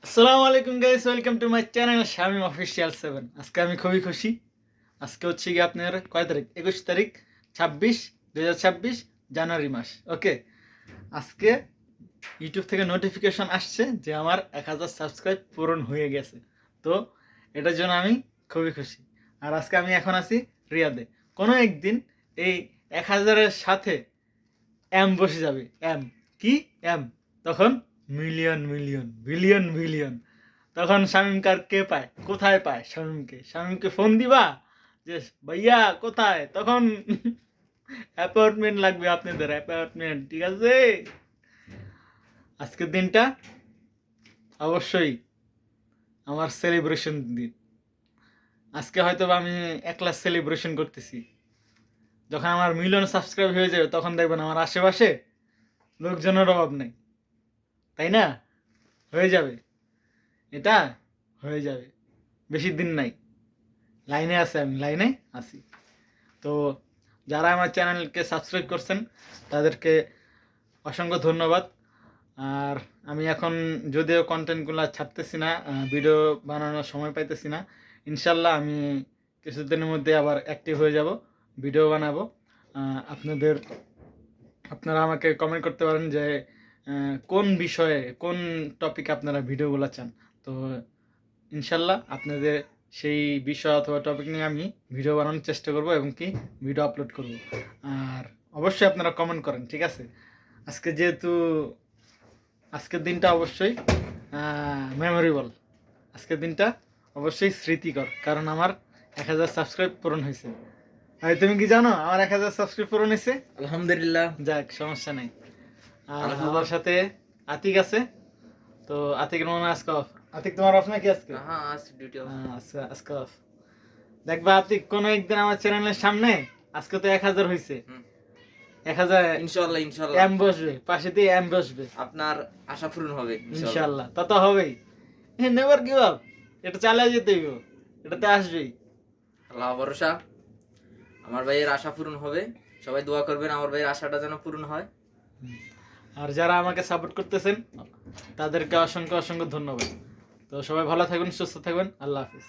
আসসালামু আলাইকুম guys, welcome to my channel Shamim official 7। আজকে আমি খুবই খুশি। আজকে হচ্ছে কি আপনার কয় তারিখ? 21 তারিখ 2026 জানুয়ারি মাস। ওকে, আজকে ইউটিউব থেকে নোটিফিকেশন আসছে যে আমার 1000 সাবস্ক্রাইব পূরণ হয়ে গেছে। তো এটার জন্য আমি খুবই খুশি। আর আজকে আমি এখন আছি রিয়াদে। কোনো একদিন এই 1000-এর সাথে এম বসে যাবে। এম কি? এম, তখন মিলিয়ন মিলিয়ন বিলিয়ন বিলিয়ন। তখন শামীমকে কে পায়? কোথায় পায় শামীমকে? শামীমকে ফোন দিবা যে ভাইয়া কোথায়? তখন অ্যাপয়েন্টমেন্ট লাগবে আপনাদের, অ্যাপয়েন্টমেন্ট। ঠিক আছে, আজকের দিনটা অবশ্যই আমার সেলিব্রেশন দিন। আজকে হয়তো বা আমি একলা সেলিব্রেশন করতেছি। যখন আমার মিলিয়ন সাবস্ক্রাইব হয়ে যাবে তখন দেখবেন আমার আশেপাশে লোকজনের অভাব নেই, তাই না? হয়ে যাবে, এটা হয়ে যাবে, বেশি দিন নাই। লাইনে আছে, আমি লাইনে আছি। তো যারা আমার চ্যানেলকে সাবস্ক্রাইব করছেন তাদেরকে অসংখ্য ধন্যবাদ। আর আমি এখন যদিও কন্টেন্টগুলো ছাড়তেছি না, ভিডিও বানানোর সময় পাইতেছি না, ইনশাল্লাহ আমি কিছুদিনের মধ্যে আবার অ্যাক্টিভ হয়ে যাব, ভিডিও বানাবো। আপনাদের আপনারা আমাকে কমেন্ট করতে পারেন যে কোন বিষয়ে, কোন টপিকে আপনারা ভিডিওগুলো চান। তো ইনশাল্লাহ আপনাদের সেই বিষয় অথবা টপিক নিয়ে আমি ভিডিও বানানোর চেষ্টা করব এবং কি ভিডিও আপলোড করব। আর অবশ্যই আপনারা কমেন্ট করেন, ঠিক আছে? আজকে যেহেতু আজকের দিনটা অবশ্যই মেমোরেবল, আজকের দিনটা অবশ্যই স্মৃতিকর, কারণ আমার 1000 সাবস্ক্রাইব পূরণ হয়েছে। ভাই তুমি কি জানো আমার 1000 সাবস্ক্রাইব পূরণ হয়েছে? আলহামদুলিল্লাহ। যাক, সমস্যা নেই। আর আলহামদুলিল্লাহ। আমার সাথে আতিক আছে। তো আতিকের মনে হয় আজকে অফ। আতিক তোমার অফ নাকি আজকে? হ্যাঁ, আজ ডিউটি অফ। আজকে আজকে অফ। দেখবা আতিক কোনো একদিন আমার চ্যানেলের সামনে, আজকে তো 1000 হয়েছে, 1000 ইনশাআল্লাহ ইনশাআল্লাহ এম বসবে, পাশে দিয়ে এম বসবে, আপনার আশা পূরণ হবে ইনশাল্লাহ। তা তো হবেই, নেভার গিভ আপ। এটা চালিয়ে যেতেই হবে, এটাতে আসবেই। আল্লাহ ভরসা, আমার ভাইয়ের আশা পূরণ হবে। সবাই দোয়া করবেন আমার ভাইয়ের আশাটা যেন পূরণ হয়। আর যারা আমাকে সাপোর্ট করতেছেন তাদেরকে অসংখ্য অসংখ্য ধন্যবাদ। তো সবাই ভালো থাকবেন, সুস্থ থাকবেন। আল্লাহ হাফিজ।